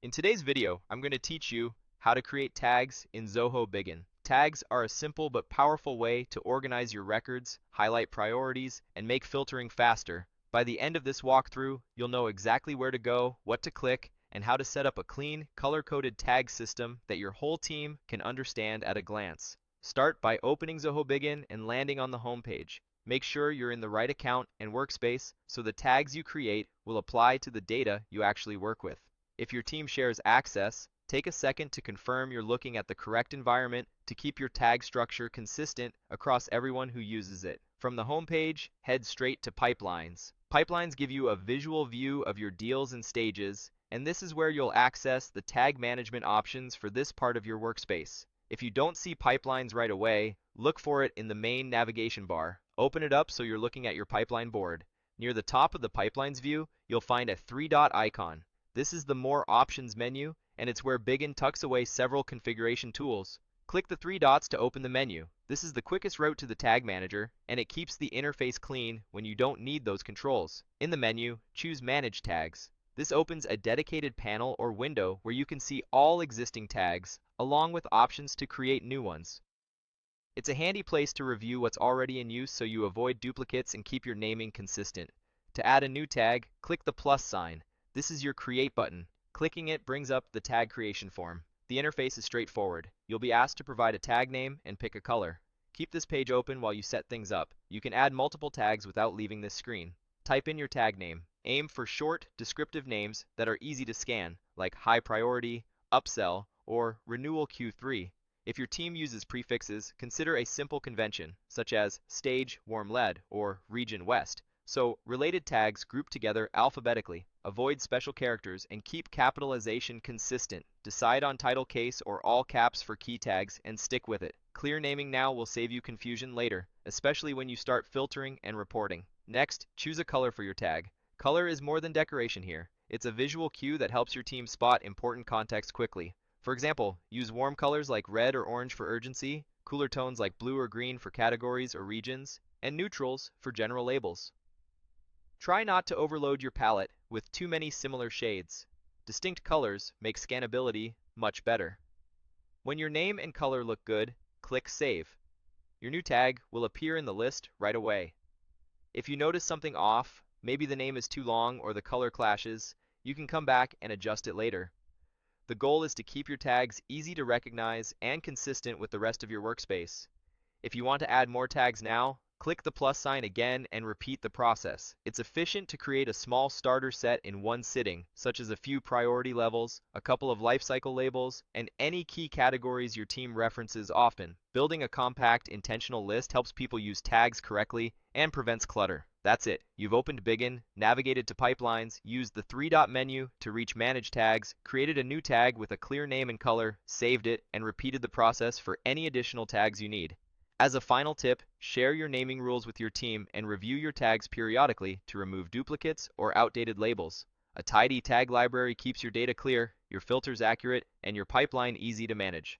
In today's video, I'm going to teach you how to create tags in Zoho Bigin. Tags are a simple but powerful way to organize your records, highlight priorities, and make filtering faster. By the end of this walkthrough, you'll know exactly where to go, what to click, and how to set up a clean, color-coded tag system that your whole team can understand at a glance. Start by opening Zoho Bigin and landing on the home page. Make sure you're in the right account and workspace so the tags you create will apply to the data you actually work with. If your team shares access, take a second to confirm you're looking at the correct environment to keep your tag structure consistent across everyone who uses it. From the home page, head straight to Pipelines. Pipelines give you a visual view of your deals and stages, and this is where you'll access the tag management options for this part of your workspace. If you don't see Pipelines right away, look for it in the main navigation bar. Open it up so you're looking at your pipeline board. Near the top of the Pipelines view, you'll find a three-dot icon. This is the More Options menu, and it's where Bigin tucks away several configuration tools. Click the three dots to open the menu. This is the quickest route to the tag manager, and it keeps the interface clean when you don't need those controls. In the menu, choose Manage Tags. This opens a dedicated panel or window where you can see all existing tags, along with options to create new ones. It's a handy place to review what's already in use so you avoid duplicates and keep your naming consistent. To add a new tag, click the plus sign. This is your Create button. Clicking it brings up the tag creation form. The interface is straightforward. You'll be asked to provide a tag name and pick a color. Keep this page open while you set things up. You can add multiple tags without leaving this screen. Type in your tag name. Aim for short, descriptive names that are easy to scan, like High Priority, Upsell, or Renewal Q3. If your team uses prefixes, consider a simple convention, such as Stage Warm Lead or Region West. So, related tags group together alphabetically. Avoid special characters and keep capitalization consistent. Decide on title case or all caps for key tags and stick with it. Clear naming now will save you confusion later, especially when you start filtering and reporting. Next, choose a color for your tag. Color is more than decoration here. It's a visual cue that helps your team spot important context quickly. For example, use warm colors like red or orange for urgency, cooler tones like blue or green for categories or regions, and neutrals for general labels. Try not to overload your palette with too many similar shades. Distinct colors make scannability much better. When your name and color look good, click Save. Your new tag will appear in the list right away. If you notice something off, maybe the name is too long or the color clashes, you can come back and adjust it later. The goal is to keep your tags easy to recognize and consistent with the rest of your workspace. If you want to add more tags now, click the plus sign again and repeat the process. It's efficient to create a small starter set in one sitting, such as a few priority levels, a couple of lifecycle labels, and any key categories your team references often. Building a compact, intentional list helps people use tags correctly and prevents clutter. That's it. You've opened Bigin, navigated to Pipelines, used the three-dot menu to reach Manage Tags, created a new tag with a clear name and color, saved it, and repeated the process for any additional tags you need. As a final tip, share your naming rules with your team and review your tags periodically to remove duplicates or outdated labels. A tidy tag library keeps your data clear, your filters accurate, and your pipeline easy to manage.